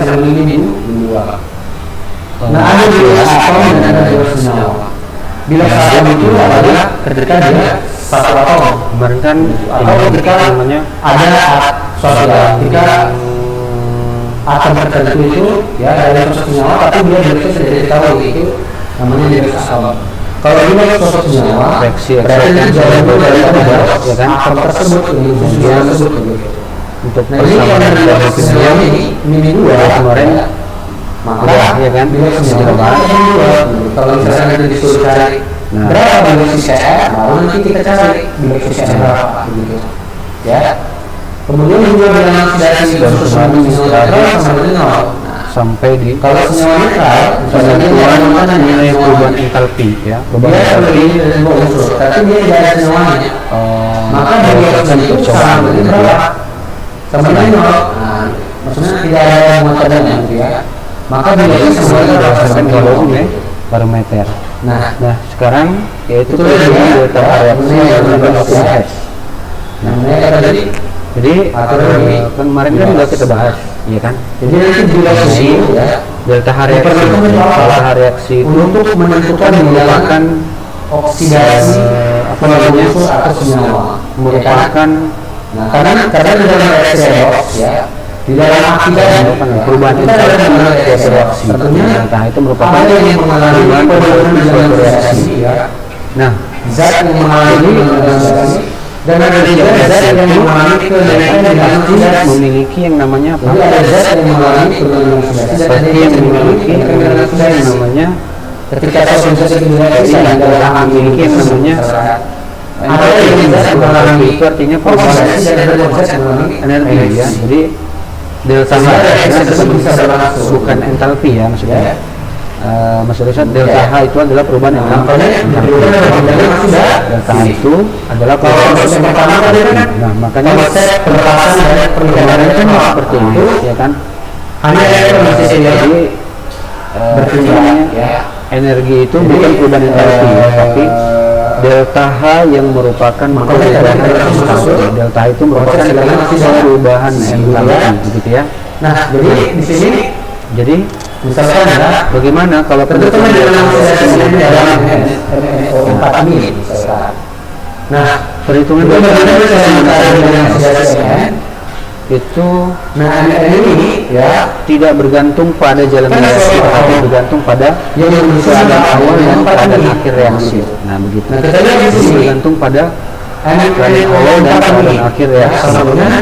sama ini dua. Nah, ada dua atom dan ada dua senyawa. Bila atom itu adalah ketika dia satu atom. Kemarin kan Atau ketika namanya ada suatu ketika atom tertentu itu ya dari suatu senyawa, tapi dia tidak diketahui itu namanya dia atom. Kalau dia suatu senyawa, reaksi berarti jalan berubah, ya kan? atom tersebut senyawa tersebut. Untuk Nah, ini kalau dari senyawa ini dua kemarin, maka ya kan? bila senyawa dua. Kalau misalnya ada disuruh cari berapa bila CCR, baru nanti kita cari bila CCR berapa, gitu. Ya. Kemudian juga bilangan oxidasi suatu senyawa sama dengan nol. Sampai di Kalau senyawa netral, penentuan nilai perubahan entalpi ya. dia terdiri dari dua unsur, tapi dia tidak ada senyawanya. Maka dari oksigen itu sama dengan berapa? Sama dengan nol. Nah, maksudnya tidak ada muatan gitu ya. Maka bila itu semuanya berdasarkan volume ya, barometer. Nah, Sekarang yaitu itu dengan delta reaksi dengan oksigen. namanya tadi. Jadi kemarin kan udah kita bahas, ya kan? Jadi nanti bila itu ya, Delta reaksi itu untuk menentukan merupakan oksidasi apa namanya unsur atau senyawa. merupakan Nah, karena di dalam reaksi redoks ya, di dalam akibat perubahan kita ada suatu reaksi. tentunya Delta itu merupakan ada yang mengalami perubahan di dalam reaksi ya, Nah, zat yang mengalami perubahan reaksi, dan ada juga zat yang mengalami kenaikan di dalam tidak oksidas. memiliki yang namanya apa? Jadi ada zat yang mengalami perubahan oksidas dan ada Seperti yang memiliki kenaikan yang oksidas. namanya Ketika proses itu reaksi adalah memiliki yang namanya ada yang zat mengalami itu artinya perubahan oksidas dan ada zat yang mengalami energi ya. Jadi delta H bukan entalpi ya maksudnya. Maksudnya delta H itu adalah perubahan entalpi. Delta H itu adalah perubahan entalpi. Nah, makanya perluasan dan perjalanan kan seperti itu ya kan. hanya Jadi ya energi itu bukan perubahan entalpi ya, tapi delta H yang merupakan perubahan entalpi. Delta H itu merupakan perubahan entalpi begitu ya. Nah, jadi di sini Jadi misalkan ya, bagaimana kalau tentu teman dalam dalam MO4 ini misalkan. Nah, perhitungan itu bagaimana saya mengatakan dengan CCN itu nah ini ya tidak bergantung pada jalan reaksi, tapi bergantung pada yang keadaan awal dan keadaan ini. akhir reaksi. Nah begitu. Nah, kita lihat di Jadi sini bergantung pada keadaan keadaan awal dan keadaan akhir reaksi. Sebelumnya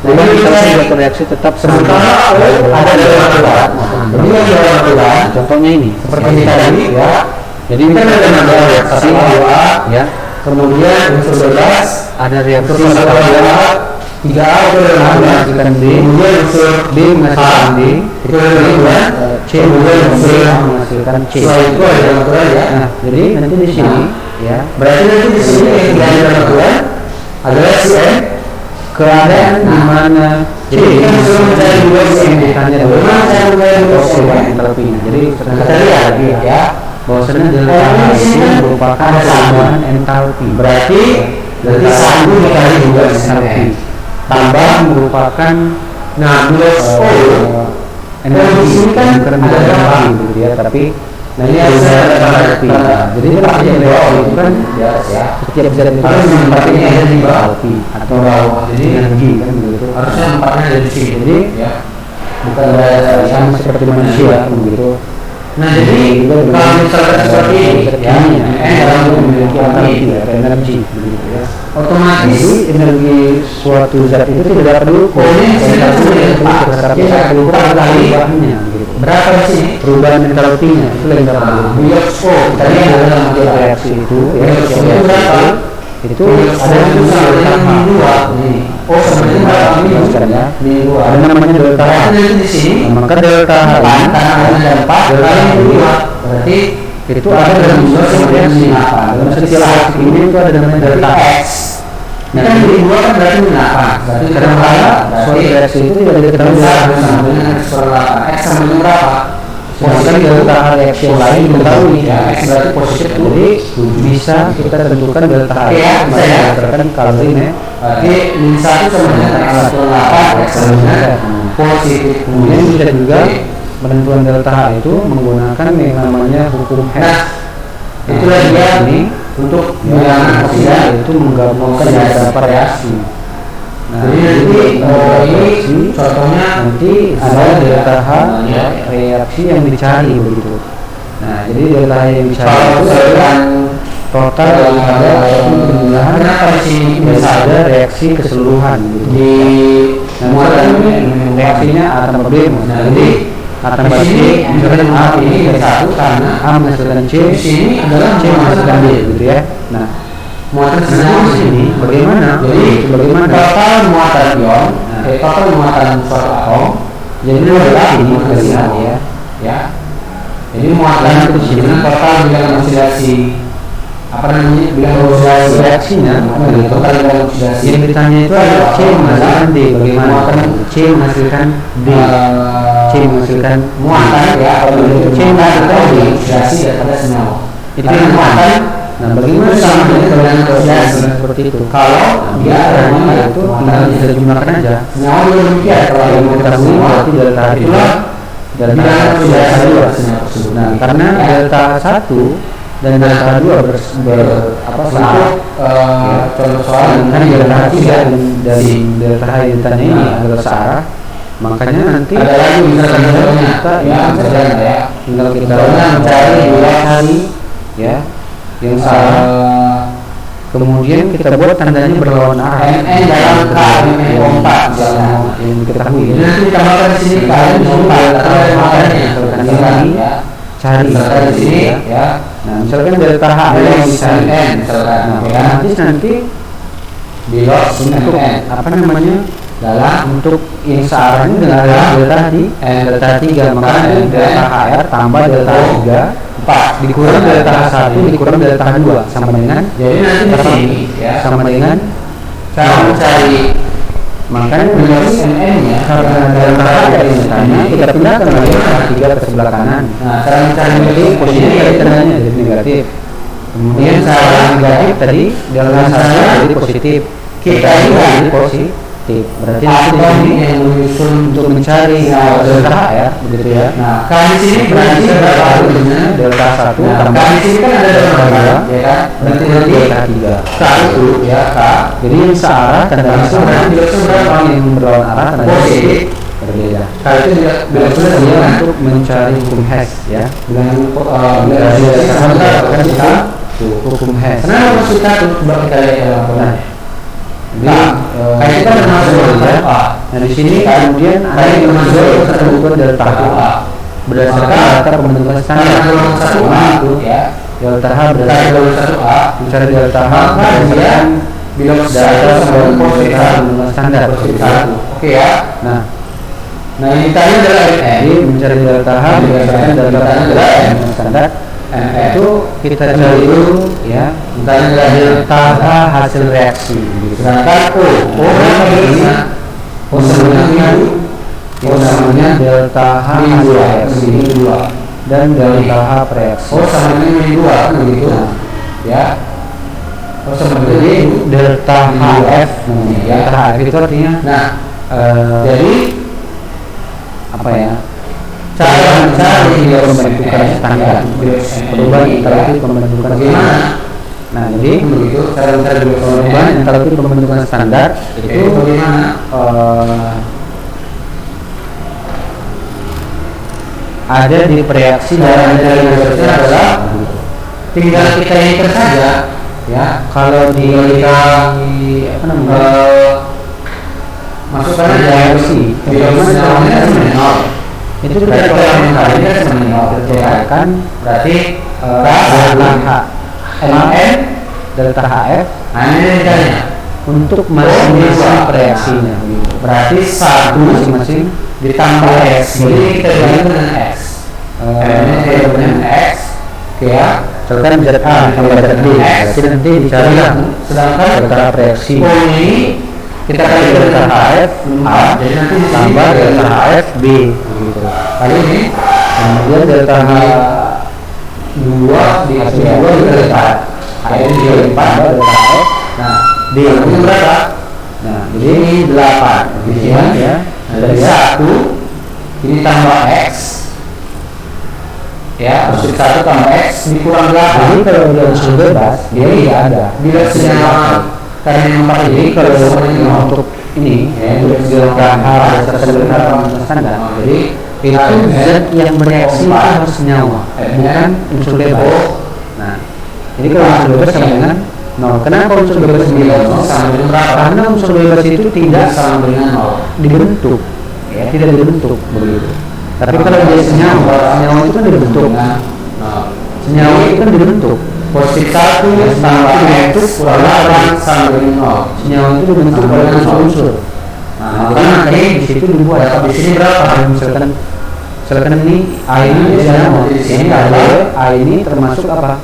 Jadi suatu reaksi tetap sementara ada dalam aturan. Jadi yang dalam aturan Contohnya ini. seperti ini tadi ya. Jadi Kita ada ada reaksi A, ya, kemudian unsur bebas, ada reaksi unsur A, 3A itu adalah menghasilkan D, kemudian unsur B menghasilkan D, itu adalah C kemudian menghasilkan C. setelah itu ada dalam aturan ya. Nah, jadi nanti di sini ya, Berarti nanti di sini yang tidak ada dalam aturan adalah si N keadaan di mana C Jadi kita sudah mencari dua sini. bukannya Bagaimana cara mencari dua sini? entalpi. Jadi Kita lihat ya. bahwasanya delta H itu merupakan perubahan entalpi. Berarti satu dikali dua entalpi sini. tambah merupakan Nah, dua energi di sini kan bukan ada berapa? energi gitu ya, tapi Nah ini harus entalpi. Jadi artinya bawah itu kan ya. setiap zat itu Harus tempatnya ada di bawah. entalpi atau Jadi energi kan begitu. harusnya tempatnya ada di sini. Jadi Ya. Bukan ada sama seperti manusia begitu. Nah jadi kalau misalkan seperti ini ya, dalam memiliki energi begitu ya. otomatis Jadi energi suatu zat itu tidak perlu tetapi berubah perubahannya gitu. berapa di sini? Perubahan entalpinya itu yang kita perlu. Biosco tadi ada dalam Reaksi itu ya, Biosco itu berapa? itu Ada yang delta H. dua. Oh sebenarnya berapa minus Maksudnya, dua. ada namanya delta H. Berarti nanti di sini Maka delta H karena ada 4 berarti dua. Berarti itu ada dalam suatu reaksi. Dalam setiap reaksi ini itu ada namanya delta H. X. Nah, jadi dua kan berarti 8. Berarti Kadang-kadang suatu reaksi itu tidak diketahui dengan X sama dengan berapa? Sedangkan delta H reaksi yang lain belum tahu nih. ya, X berarti positif tuh. Jadi bisa kita tentukan delta H Oke, ya, bisa ya. berdasarkan kalori Berarti min 1 sama dengan X per 8, X sama dengan positif. Kemudian bisa juga penentuan delta H itu menggunakan yang namanya hukum Nah, Hess. itulah dia ini untuk bilangan oksida. itu menggabungkan beberapa reaksi. Nah, Jadi nanti reaksi ini contohnya nanti ada delta H ya. reaksi yang dicari begitu. Nah, jadi delta H yang dicari Kalau itu misalkan total daripada penjumlahan kenapa di sini bisa daripada reaksi keseluruhan gitu. di Nah, misalkan ini reaksinya A tambah B, Nah, jadi jadi A tambah di C, sini misalkan A ini ini satu karena A menghasilkan C, di sini adalah C menghasilkan D gitu ya. Nah, muatan di senyawa sini bagaimana? Jadi bagaimana? total muatan ion, total muatan suatu atom, Jadi itu adalah ini muatan terlihat senyawa. ya. Ya. Jadi muatan Nah, itu di sini total bilangan oksidasi apa namanya bilangan oksidasi reaksinya begitu. total bilangan oksidasi Yang ditanya itu adalah C menghasilkan D, bagaimana? C menghasilkan D, C menghasilkan muatan ya kalau itu C menghasilkan D. oksidasi daripada senyawa. Itu Karena yang muatan. Nah, bagaimana sama dengan bilangan oksidasi? seperti itu? Kalau dia Caranya ada itu tinggal bisa jumlahkan aja. senyawa juga demikian kalau Yang yang kita kita tahu semua berarti delta H itulah delta bilangan H oksidasi dua. senyawa tersebut. Nah, karena Ya. delta 1 dan delta 2 apa Untuk contoh soal kan delta H 3 dan delta H yang ditanya ini adalah searah, makanya nanti ada lagi misalkan contohnya kita ya misalkan ya tinggal kita contohnya mencari cari ya yang searah, kemudian kita buat tandanya berlawan arah. NN dalam K NN4 misalnya. Yang diketahui Jadi nanti ditambahkan di sini K NN4 atau ada makanya misalkan misalkan ini ya cari misalkan di sini ya. ya Nah, misalkan delta H yang dicari. NN misalkan Nah, ya nanti bilog untuk NN apa namanya dalam untuk yang searahnya adalah delta di delta 3, maka delta HR tambah delta 3 4 dikurang delta H1 dikurang delta H2 sama dengan jadi nanti di sini ya sama dengan cara mencari makanya bilog NN nya karena delta H yang ditanya kita pindahkan lagi delta 3 ke sebelah kanan. nah cara mencari Jadi bilog posisi dari tandanya jadi negatif. Kemudian cara negatif tadi delta H jadi positif. Kita Delta juga jadi positif. Berarti nanti di atom sini yang menyusun untuk mencari delta HR begitu ya. nah K di sini berarti berapa dengan Delta 1 nah, K tambah di sini kan ada delta berapa 2 ya kan berarti delta 3. K itu ya K Jadi yang searah tandanya Nah, sama, bilog berapa? yang berlawan arah tandanya Positif. berbeda. K itu bilog Itu dia untuk mencari hukum Hess ya. dengan Kan kita hukum Hess. kenapa maksud K itu coba kita lihat dalam laporan Jadi K itu kan termasuk ya. A Nah di sini kemudian ada yang termasuk ketentuan delta H berdasarkan data pembentukan karena standar. golongan 1A Itu ya delta H karena berdasarkan golongan 1A mencari delta H maka dia berdasarkan bilog data sama positif pembentukan standar. positif 1 oke ya Nah, nah yang ditanya adalah NN jadi mencari delta H berdasarkan data pembentukan standar itu kita cari dulu ya ditanya adalah delta H hasil reaksi gitu. sedangkan O berapa bilognya O sebenarnya minggu Yang namanya delta H hasil reaksi minggu 2 dan delta H reaksi. O sama dengan minggu 2 kan begitu ya O sama dengan Jadi minggu delta HF, Ya. delta HF itu artinya nah jadi apa ya? cara mencari pembentukan standar. Perubahan entalpi pembentukan bagaimana standar. Nah, jadi begitu cara mencari perubahan entalpi pembentukan standar itu itu bagaimana ada di reaksi dan Cara mencari biologisnya adalah tinggal kita ingat saja ya kalau di apa namanya masukkan di aja reaksi biologisnya namanya kan menol itu berarti kita kalau yang kali ini kan menol kan berarti delta H NN delta HF nah ini ditanya untuk masing-masing reaksinya berarti satu masing-masing ditambah X jadi kita bilang dengan X ini kita dengan X oke ya misalkan zat A tambah zat B berarti nanti dicari sedangkan delta reaksi O ini kita kali delta dengan HF A jadi nanti di sini tambah delta HF B gitu. kali ini Kemudian delta H2 di H2 itu delta HF di 4 delta F. Nah, D ini berapa? Nah, jadi ini 8 gitu ya. Nah, dari 1 ini tambah X ya, terus 1 tambah X dikurang 8. Jadi kalau udah unsur bebas dia tidak ada. Bila senyawa karena yang pakai, jadi kalau untuk ini ya, untuk delta H berdasarkan standar, jadi itu zat yang bereaksi itu harus senyawa, bukan unsur bebas. Nah, jadi kalau unsur bebas sama dengan 0. Kenapa unsur bebas sama dengan berapa? Karena unsur bebas itu tidak sama dengan 0, dibentuk, ya, tidak dibentuk begitu. Tapi kalau dia senyawa itu kan dibentuk. Senyawa itu kan dibentuk. Positif 1 tambah X kurang 8 sama dengan 0. Senyawa itu dibentuk oleh unsur. Nah, jadi makanya di situ dibuat. Di sini berapa? Misalkan ini A ini senyawa, ini ada A ini termasuk apa?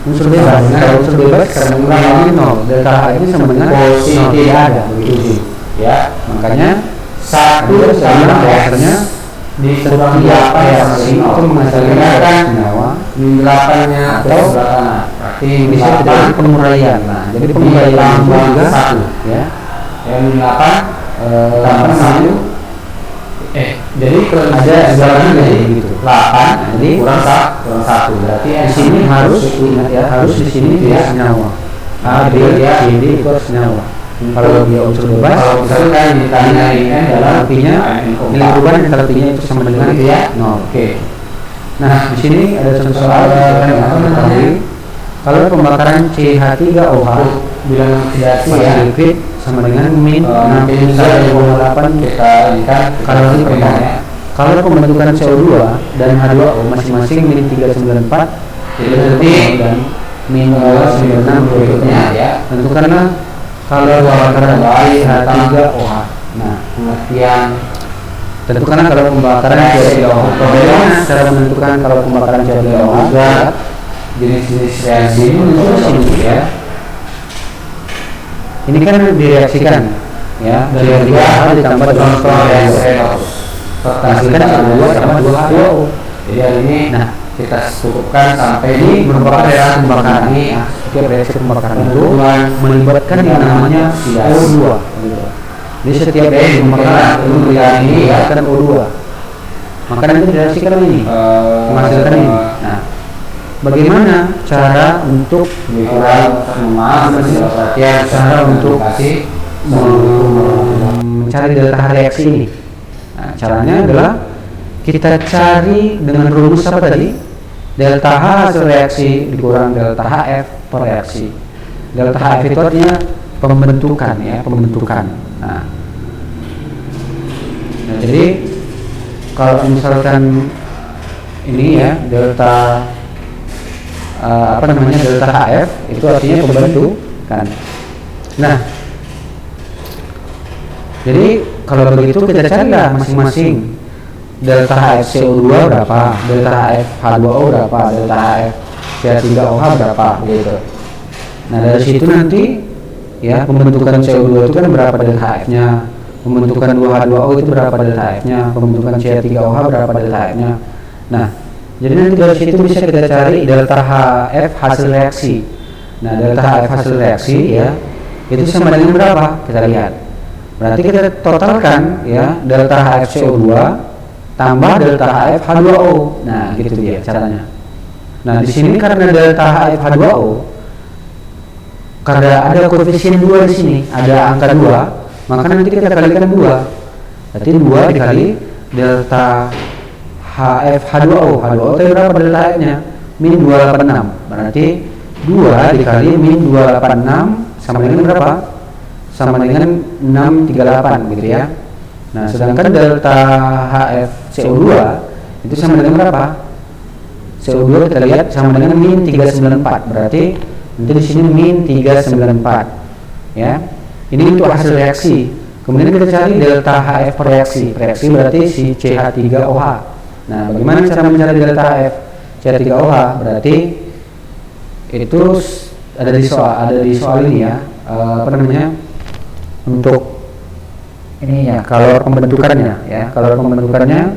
Unsur bebas. Kalau unsur bebas sama dengan 0, delta H ini sama dengan 0, tidak ada begitu. Ya, makanya 1 sama dasarnya dikurang 8 ya, itu menghasilkan senyawa min 8-nya atau belakang. Berarti bisa terjadi penguraian. Nah, jadi penguraian itu juga 1 ya. Yang min 8 tambah 1. Jadi kalau ada jalannya gitu 8, jadi kurang 1. Berarti di sini harus ingat ya, harus di sini dia senyawa. A, B, C, D itu harus senyawa. Kalau dia unsur bebas, kalau misalkan ditanya N dalam artinya nilai perubahan entalpinya itu sama dengan 0. Oke. Nah, di sini ada contoh soal yang ketahui kalau pembakaran CH3OH bilang oxidasi ya, liquid sama dengan min 63,8 kita kalori per mol. Kalau pembentukan CO2 dan H2O masing-masing min 394 dan min 296 berikutnya ya. Tentukanlah kalau pembakaran CH3OH. Nah, pengertian tentukanlah kalau pembakaran CH3OH. Bagaimana cara menentukan kalau pembakaran CH3OH? Jenis-jenis reaksi ini ya. Ini kan direaksikan ya, dari 2H ditambah contoh reaksi menghasilkan CO2 tambah 2H2O. Jadi hari ini kita cukupkan sampai ini merupakan reaksi pembakaran. Ini setiap reaksi pembakaran itu melibatkan yang namanya O2 gitu. Jadi setiap reaksi pembakaran itu melibatkan O2. Maka nanti direaksikan ini menghasilkan ini. Nah, bagaimana cara untuk cara untuk mencari delta H reaksi ini? Nah, caranya adalah kita cari dengan rumus apa tadi? Delta H hasil reaksi dikurang delta HF per reaksi. Delta HF itu artinya pembentukan ya, pembentukan. Nah, jadi kalau misalkan ini ya delta delta HF itu artinya pembentukan. Nah, jadi kalau begitu kita carilah masing-masing delta HF CO2 berapa, delta HF H2O berapa, delta HF CH3OH berapa gitu. Nah, dari situ nanti ya pembentukan CO2 itu kan berapa delta HF-nya, pembentukan 2H2O itu berapa delta HF-nya, pembentukan CH3OH berapa delta HF-nya. Nah, jadi nanti dari situ bisa kita cari delta HF hasil reaksi. Nah, delta HF hasil reaksi ya itu sama dengan berapa? Kita lihat. Berarti kita totalkan ya delta HF CO2 tambah delta HF H2O. Nah, gitu dia caranya. Nah, di sini karena delta HF H2O karena ada koefisien 2 di sini, ada angka 2, maka nanti kita kalikan 2. Berarti 2 dikali delta HF H2O. H2O itu berapa delta HF-nya? Min 286. Berarti 2 dikali min 286 sama dengan berapa? Sama dengan 638 gitu ya. Nah, sedangkan delta HF CO2 itu sama dengan berapa? CO2 kita lihat sama dengan min 394. Berarti nanti di sini min 394. Ya. Ini untuk hasil reaksi. Kemudian kita cari delta HF per reaksi. Reaksi berarti si CH3OH. Nah, bagaimana cara mencari delta HF CH3OH? Berarti itu ada di soal ini ya. Untuk ini ya, kalor pembentukannya ya. Kalor pembentukannya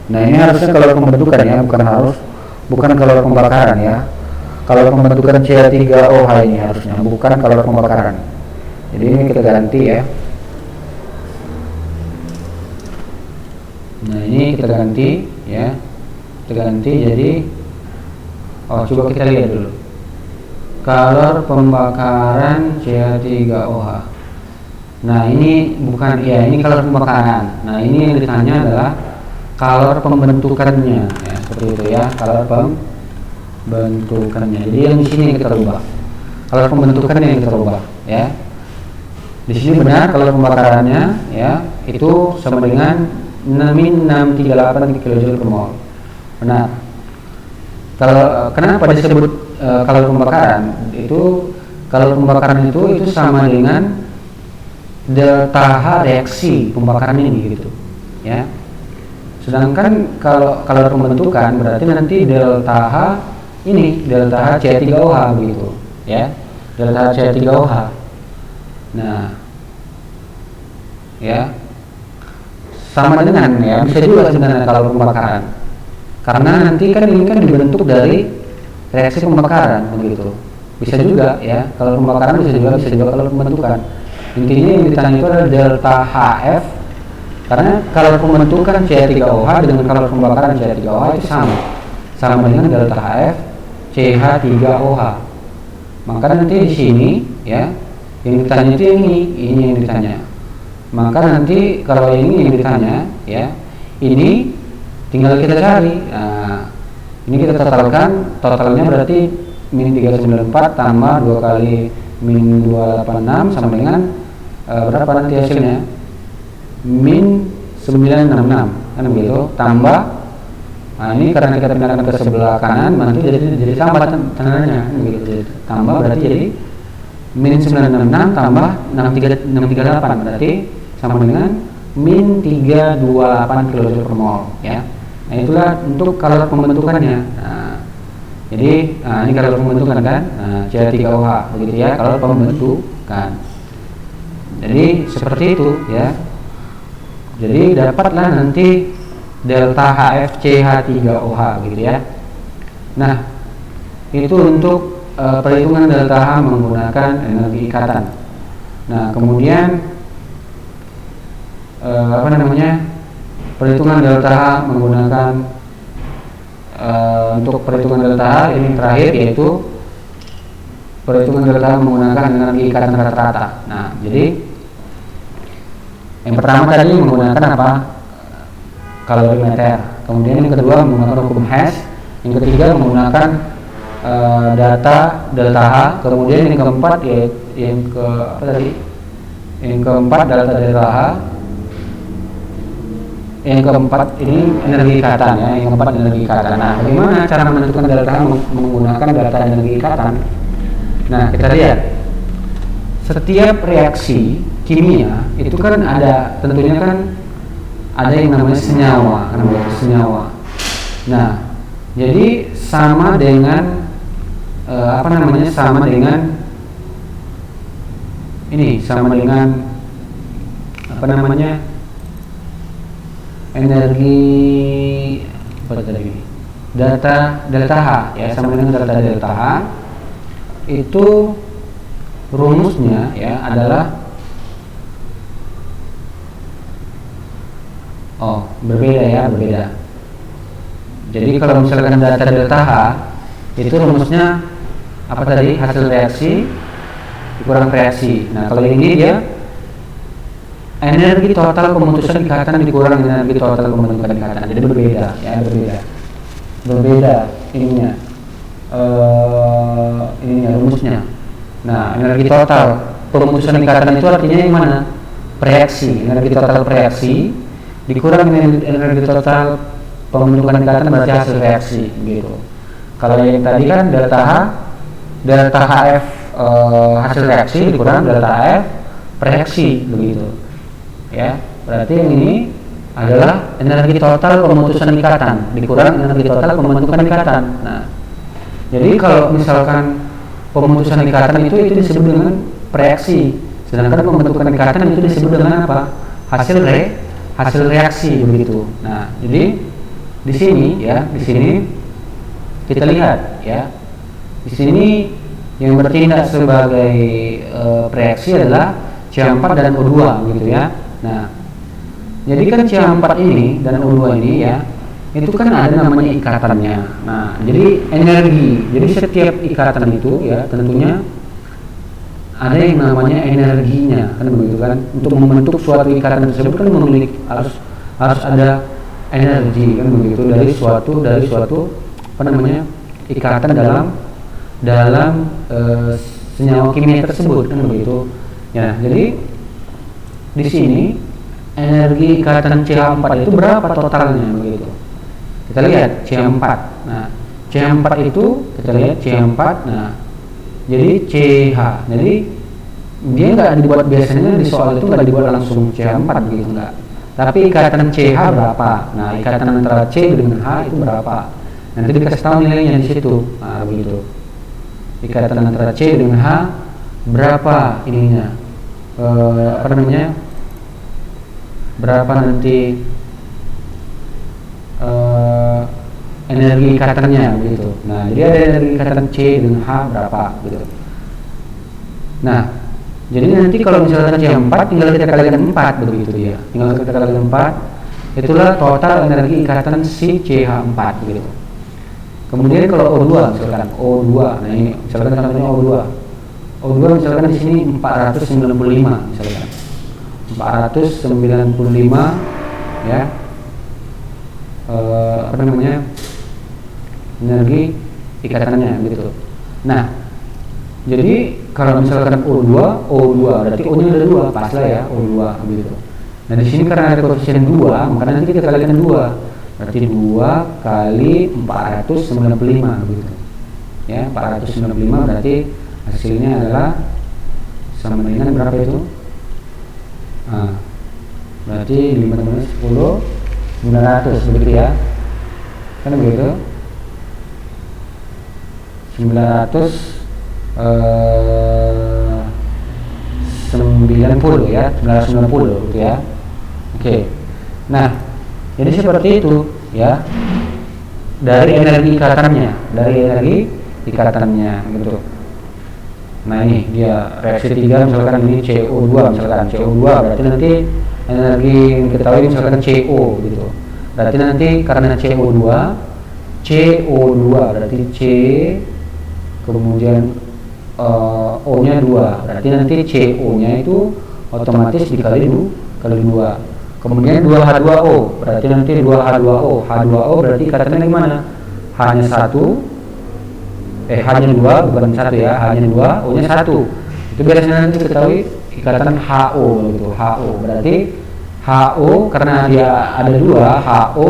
Nah ini harusnya kalor pembentukan ya, bukan kalor pembakaran ya. Kalor pembentukan CH3OH ini harusnya, bukan kalor pembakaran. Jadi ini kita ganti ya. Nah ini kita ganti ya, kita ganti jadi, coba kita lihat dulu. Kalor pembakaran CH3OH. Nah ini bukan, ya ini kalor pembakaran. Nah ini yang ditanya adalah kalor pembentukannya, ya seperti itu ya, kalor pembentukannya. Jadi yang di sini yang kita rubah, kalor pembentukannya yang kita rubah, ya. Di sini benar kalor pembakarannya, ya itu sama dengan min 638 kJ per mol. Benar. Kalau kenapa disebut kalor pembakaran? Itu kalor pembakaran itu sama dengan delta H reaksi pembakaran ini gitu, ya. Sedangkan kalau kalor pembentukan berarti nanti delta H ini, delta H CH3OH begitu, ya. Delta H CH3OH. Nah, ya. Sama dengan ya, bisa juga sebenarnya kalor pembakaran. Karena nanti kan ini kan dibentuk dari reaksi pembakaran begitu. Bisa juga ya, kalor pembakaran bisa juga kalor pembentukan. Intinya yang ditanya itu adalah delta HF, karena kalor pembentukan CH3OH dengan kalor pembakaran CH3OH itu sama dengan delta HF CH3OH. Maka nanti di sini ya yang ditanya itu ini yang ditanya. Maka nanti kalau ini yang ditanya ya, ini tinggal kita cari. Nah, ini kita totalkan, totalnya berarti min 394 tambah 2 kali min 286 sama dengan berapa nanti hasilnya? Min 966 kan begitu, tambah, nah ini karena kita pindahkan ke sebelah kanan nanti jadi tambah tandanya begitu, jadi tambah berarti jadi min 966 tambah 638 berarti sama dengan min 328 kJ per mol ya. Nah itulah untuk kalor pembentukannya. Nah, jadi ini kalor pembentukan kan, CH3OH begitu ya, kalor pembentukan. Jadi seperti itu ya. Jadi dapatlah nanti delta HFCH3OH gitu ya. Nah, itu untuk perhitungan delta H menggunakan energi ikatan. Nah, kemudian perhitungan delta H menggunakan untuk perhitungan delta H ini terakhir, yaitu perhitungan delta H menggunakan energi ikatan rata-rata. Nah, jadi yang pertama tadi menggunakan apa? Kalorimeter. Kemudian yang kedua menggunakan hukum Hess. Yang ketiga menggunakan data delta H. Kemudian yang keempat Yang keempat data delta H. Yang keempat ini energi ikatan ya. Yang keempat energi ikatan. Nah, bagaimana cara menentukan delta H menggunakan data energi ikatan? Nah, kita lihat. Setiap reaksi kimia itu kan ada, tentunya kan ada yang namanya senyawa, Nah, jadi sama dengan energi data delta H ya, sama dengan data delta H itu rumusnya ya adalah berbeda. Jadi kalau misalkan data delta H itu rumusnya apa tadi? Hasil reaksi dikurang reaksi. Nah, kalau ini dia energi total pemutusan ikatan dikurang energi total pembentukan ikatan. Jadi berbeda ininya rumusnya. Nah, energi total pemutusan ikatan itu artinya yang mana? Reaksi, energi total reaksi dikurang energi total pembentukan ikatan berarti hasil reaksi gitu. Kalau yang tadi kan delta HF hasil reaksi dikurang delta HF reaksi begitu. Ya, berarti yang ini adalah energi total pemutusan ikatan dikurang energi total pembentukan ikatan. Nah, jadi kalau misalkan pemutusan ikatan itu disebut dengan reaksi, sedangkan pembentukan ikatan itu disebut dengan apa? Hasil reaksi begitu. Nah, jadi di sini ya, di sini kita lihat ya, di sini yang bertindak sebagai reaksi adalah CH4 dan O2 gitu ya. Nah, jadi kan CH4 ini dan O2 ini ya, itu kan ada namanya ikatannya. Nah, jadi energi, jadi setiap ikatan itu ya tentunya ada yang namanya energinya, kan begitu kan. Untuk membentuk suatu ikatan tersebut kan memiliki harus ada energi, kan begitu, dari suatu apa namanya, ikatan dalam senyawa kimia tersebut, kan begitu. Ya, jadi di sini energi ikatan CH4 itu berapa totalnya begitu. Kita lihat CH4. Nah, CH4 itu kita lihat CH4. Nah, jadi CH. Jadi dia nggak dibuat, biasanya di soal itu nggak dibuat langsung CH4 gitu, enggak. Tapi ikatan CH berapa? Nah, ikatan antara C dengan H itu berapa? Nanti dikasih tahu nilainya di situ. Nah, begitu. Ikatan antara C dengan H berapa ininya? Apa namanya? Berapa nanti energi ikatannya begitu. Nah, jadi ada energi ikatan C dengan H berapa gitu. Nah, jadi nanti kalau misalkan CH4 tinggal kita kalikan 4 begitu dia. Tinggal kita kalikan 4, itulah total energi ikatan si CH4 begitu. Kemudian kalau O2 misalkan O2, nah ini misalkan contohnya O2. O2 misalkan di sini 495 misalkan. 495 ya. Apa namanya? Energi ikatannya gitu. Nah, jadi kalau misalkan O2 berarti O-nya ada 2, pas lah ya, O2 gitu. Nah, di sini karena ada koefisien 2, maka nanti kita kalikan 2. Berarti 2 kali 495 gitu. Ya, 495 berarti hasilnya adalah sama dengan berapa itu? Nah, berarti 5 tambah 10 900 begitu ya. Kan begitu? 990 ya, 990 gitu ya. Oke. Nah, jadi seperti itu ya. Dari energi ikatannya gitu. Nah, ini dia reaksi 3 misalkan ini CO2 misalkan. CO2 berarti nanti energi yang diketahui misalkan CO gitu. Berarti nanti karena CO2 berarti C kemudian O-nya 2, berarti nanti CO-nya itu otomatis dikali 2. Kemudian 2H2O, berarti nanti 2H2O. H2O berarti ikatannya gimana? Hanya 2, bukan 1 ya, hanya 2, O-nya 1. Itu biasanya nanti ketahui ikatan HO gitu. HO berarti HO karena dia ada 2, HO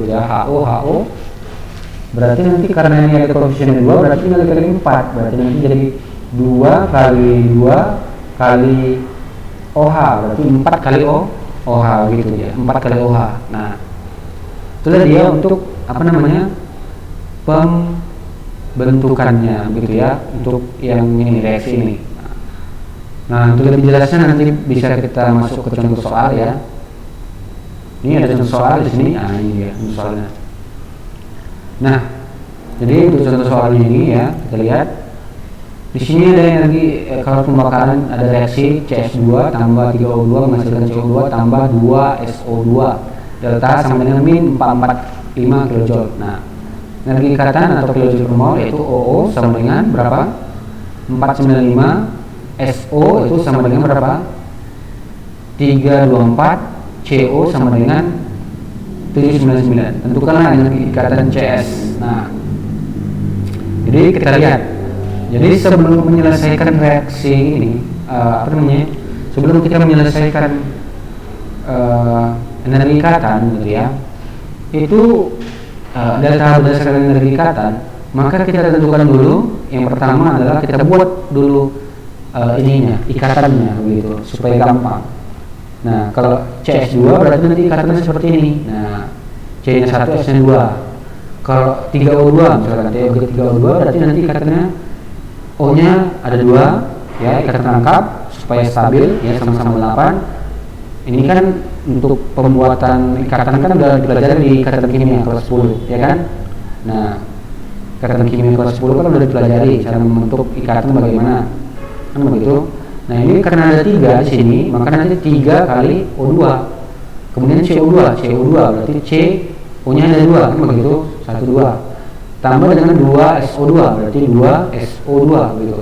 gitu ya, HO. Berarti nanti karena ini ada koefisien 2 berarti tinggal dikali 4, berarti nanti jadi 2 kali 2 kali OH, berarti 4 kali OH gitu ya, 4 kali OH. Nah, itulah dia untuk apa namanya, pembentukannya gitu ya, untuk yang ini reaksi ini. Nah, untuk lebih jelasnya nanti bisa kita masuk ke contoh soal ya. Ini ada contoh soal di sini. Ah, ini dia contoh soalnya. Nah, jadi untuk contoh soalnya ini ya, kita lihat di sini ada energi kalau pembakaran, ada reaksi CS2 tambah 3O2 menghasilkan CO2 tambah 2SO2 delta sama dengan min 445 kJ. Nah, energi ikatan atau kilojoule per mol yaitu OO sama dengan berapa? 495, SO itu sama dengan berapa? 324, CO sama dengan 799. Tentukanlah energi ikatan CS. Nah, jadi kita lihat. Jadi sebelum menyelesaikan reaksi ini, sebelum kita menyelesaikan energi ikatan, gitu ya, itu delta berdasarkan energi ikatan, maka kita tentukan dulu. Yang pertama adalah kita buat dulu ikatannya, begitu, supaya gampang. Nah, kalau CS2 berarti nanti ikatannya seperti ini. Nah, C-nya 1, S-nya 2. Kalau 3O2 misalkan T3O2 berarti nanti ikatannya O-nya ada 2 ya, ikatan rangkap supaya stabil ya, sama-sama 8. Ini kan untuk pembuatan ikatan kan udah dipelajari di ikatan kimia kelas 10 ya kan. Nah, ikatan kimia kelas 10 kan udah dipelajari cara membentuk ikatan bagaimana kan begitu. Nah ini karena ada 3 di sini, maka nanti 3 kali O2, kemudian CO2 berarti CO nya ada 2 kan begitu, 1 2 tambah dengan 2 SO2 berarti 2 SO2 begitu.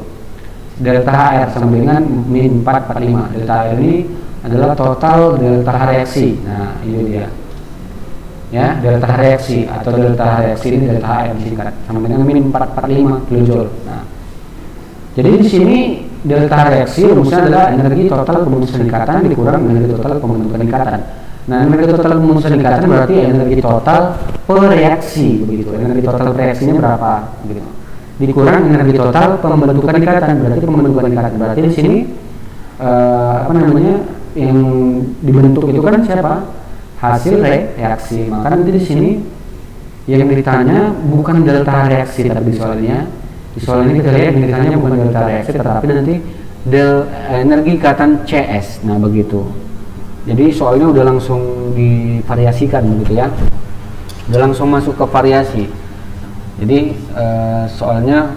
Delta HR sama dengan min 445. Delta HR ini adalah total delta reaksi. Nah ini dia ya, delta reaksi atau delta reaksi ini delta HR disingkat sama dengan min 445 kJ. Nah jadi di sini delta reaksi rumusnya adalah energi total pembentukan ikatan dikurang energi total pembentukan ikatan. Nah, energi total pembentukan ikatan berarti energi total pereaksi begitu. Energi total reaksinya berapa begitu. Dikurang energi total pembentukan ikatan berarti pembentukan ikatan. Berarti di sini yang dibentuk itu kan siapa? Hasil reaksi. Maka nanti di sini yang ditanya bukan delta reaksi tapi di soal ini kita lihat yang ditanya bukan delta reaksi tetapi nanti energi ikatan CS. Nah begitu. Jadi soalnya udah langsung divariasikan begitu ya. Udah langsung masuk ke variasi. Jadi soalnya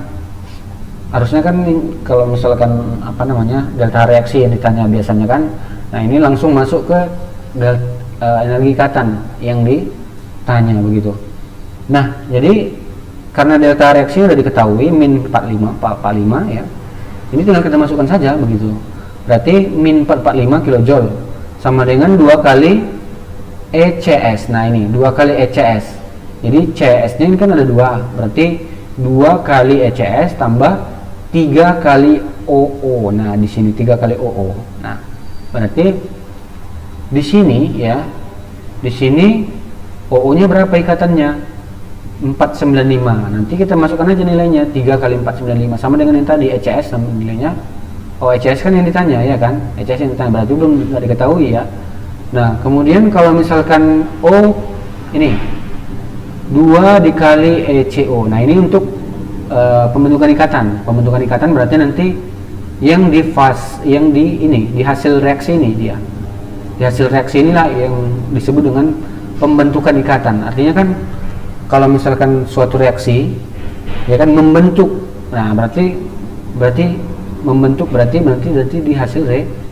harusnya kan kalau misalkan delta reaksi yang ditanya biasanya kan. Nah ini langsung masuk ke energi ikatan yang ditanya begitu. Nah jadi karena delta reaksi sudah diketahui min 45 ya. Ini tinggal kita masukkan saja begitu. Berarti min 445 kJ sama dengan 2 kali ECS. Nah ini 2 kali ECS. Jadi CS-nya ini kan ada 2. Berarti 2 kali ECS tambah 3 kali OO. Nah di sini 3 kali OO. Nah berarti di sini ya. Di sini OO-nya berapa ikatannya? 495. Nanti kita masukkan aja nilainya 3 kali 495 sama dengan yang tadi ECS sama nilainya. Oh ECS kan yang ditanya ya kan, ECS yang ditanya berarti belum diketahui ya. Nah kemudian kalau misalkan O ini 2 dikali ECO. Nah ini untuk pembentukan ikatan berarti nanti yang di hasil reaksi ini dia. Di hasil reaksi inilah yang disebut dengan pembentukan ikatan. Artinya kan kalau misalkan suatu reaksi ya kan membentuk. Nah, berarti membentuk berarti di hasil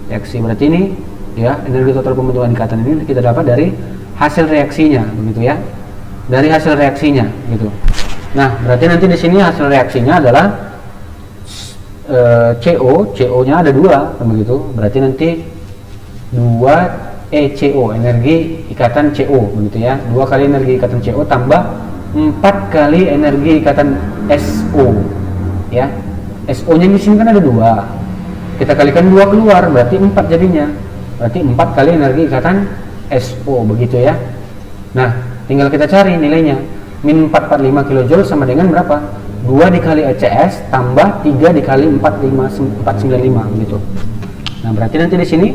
reaksi. Berarti ini ya energi total pembentukan ikatan ini kita dapat dari hasil reaksinya begitu ya. Dari hasil reaksinya gitu. Nah, berarti nanti di sini hasil reaksinya adalah CO-nya ada 2 begitu. Berarti nanti 2 ECO energi ikatan CO begitu ya. 2 kali energi ikatan CO tambah 4 kali energi ikatan SO ya. SO nya di sini kan ada 2, kita kalikan 2 keluar berarti 4 jadinya, berarti 4 kali energi ikatan SO begitu ya. Nah tinggal kita cari nilainya, min 445 kJ sama dengan berapa? 2 dikali ECS tambah 3 dikali 495 gitu. Nah berarti nanti di sini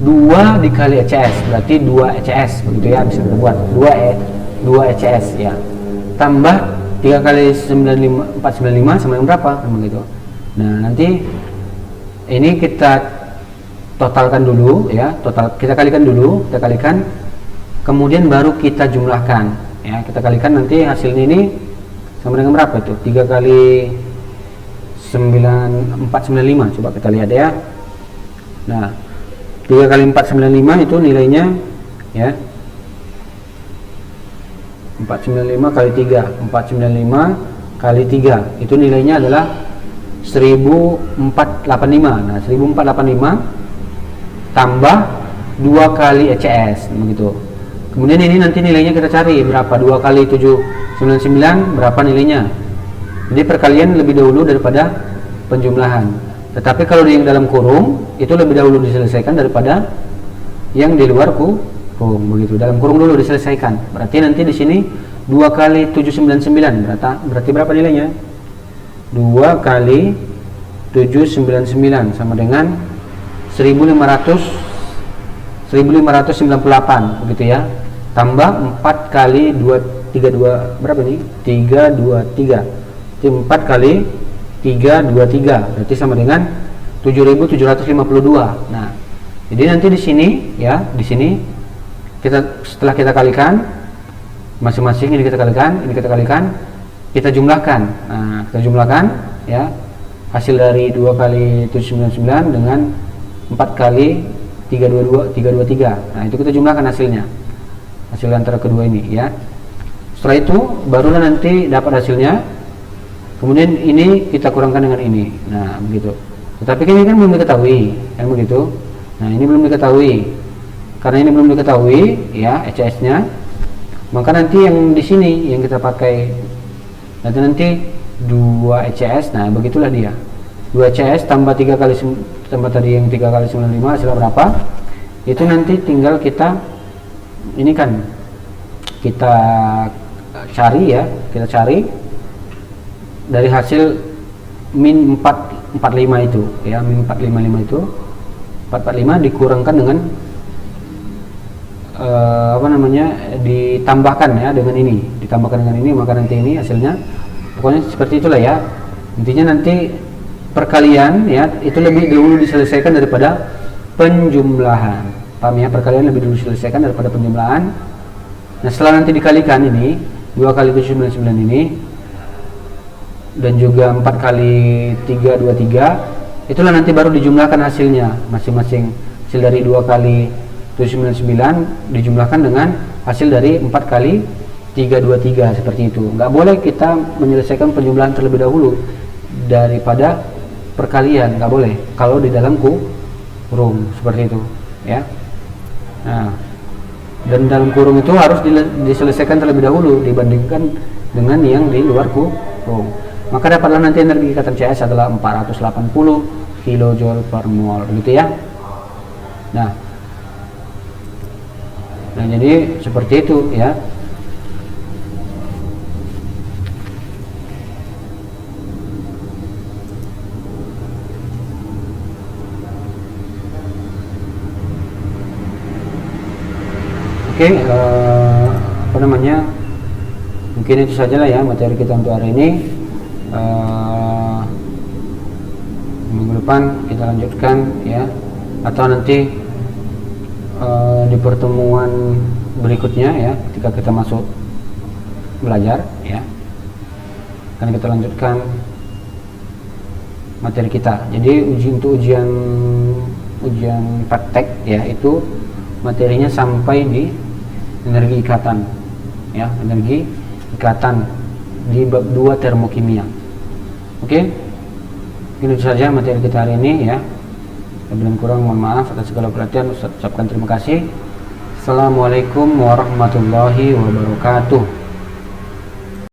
2 dikali ECS berarti 2 ECS begitu ya, bisa kita buat 2 ECS ya, tambah 3 kali 495 sama dengan berapa? Begitu. Nah nanti ini kita totalkan dulu ya, kita kalikan dulu, kemudian baru kita jumlahkan ya, kita kalikan nanti hasilnya ini sama dengan berapa itu? 3 kali 495 coba kita lihat ya. Nah 3 kali 495 itu nilainya ya 495 kali 3, 495 kali 3 itu nilainya adalah 1485. Nah 1485 tambah 2 kali ECS begitu. Kemudian ini nanti nilainya kita cari berapa, 2 kali 799 berapa nilainya. Jadi perkalian lebih dahulu daripada penjumlahan. Tetapi kalau yang dalam kurung itu lebih dahulu diselesaikan daripada yang di luar kurung begitu. Dalam kurung dulu diselesaikan. Berarti nanti di sini 2 kali 799 berarti berapa nilainya? 2 kali 799 sama dengan 1598 begitu ya. Tambah 4 kali 232 berapa nih? 323. Jadi 4 kali 323 berarti sama dengan 7.752. Nah, jadi nanti di sini ya, di sini setelah kita kalikan masing-masing, ini kita kalikan, kita jumlahkan. Nah, kita jumlahkan ya, hasil dari 2 kali 799 dengan 4 kali 323. Nah, itu kita jumlahkan hasilnya, hasil antara kedua ini ya. Setelah itu barulah nanti dapat hasilnya, kemudian ini kita kurangkan dengan ini. Nah, begitu. Tetapi ini kan belum diketahui, kan begitu. Nah, ini belum diketahui. Karena ini belum diketahui ya ECS-nya, maka nanti yang di sini yang kita pakai nanti 2 ECS. Nah, begitulah dia. 2 ECS tambah 3 kali tambah tadi yang 3 kali 95 hasilnya berapa? Itu nanti tinggal kita ini kan kita cari ya, kita cari dari hasil min 445 itu ya, min 455 itu 445 dikurangkan dengan ditambahkan ya dengan ini, maka nanti ini hasilnya pokoknya seperti itulah ya. Intinya nanti perkalian ya itu lebih dulu diselesaikan daripada penjumlahan, paham ya? Perkalian lebih dulu diselesaikan daripada penjumlahan. Nah, setelah nanti dikalikan ini 2 kali 799 ini dan juga 4 kali 323, itulah nanti baru dijumlahkan hasilnya masing-masing. Hasil dari 2 kali 799 dijumlahkan dengan hasil dari 4 kali 323, seperti itu. Nggak boleh kita menyelesaikan penjumlahan terlebih dahulu daripada perkalian, nggak boleh kalau di dalam kurung seperti itu ya. Nah, dan dalam kurung itu harus diselesaikan terlebih dahulu dibandingkan dengan yang di luar kurung. Maka dapatlah nanti energi ikatan CS adalah 480 kJ per mol gitu ya. Nah, jadi seperti itu ya. Oke, mungkin itu sajalah ya materi kita untuk hari ini. Minggu depan kita lanjutkan ya, atau nanti di pertemuan berikutnya ya, ketika kita masuk belajar ya, akan kita lanjutkan materi kita. Jadi untuk ujian praktek ya, itu materinya sampai di energi ikatan ya, energi ikatan di bab 2 termokimia. Oke, ini saja materi kita hari ini ya. Lebih kurang mohon maaf atas segala perhatian. Ustaz ucapkan terima kasih. Assalamualaikum warahmatullahi wabarakatuh.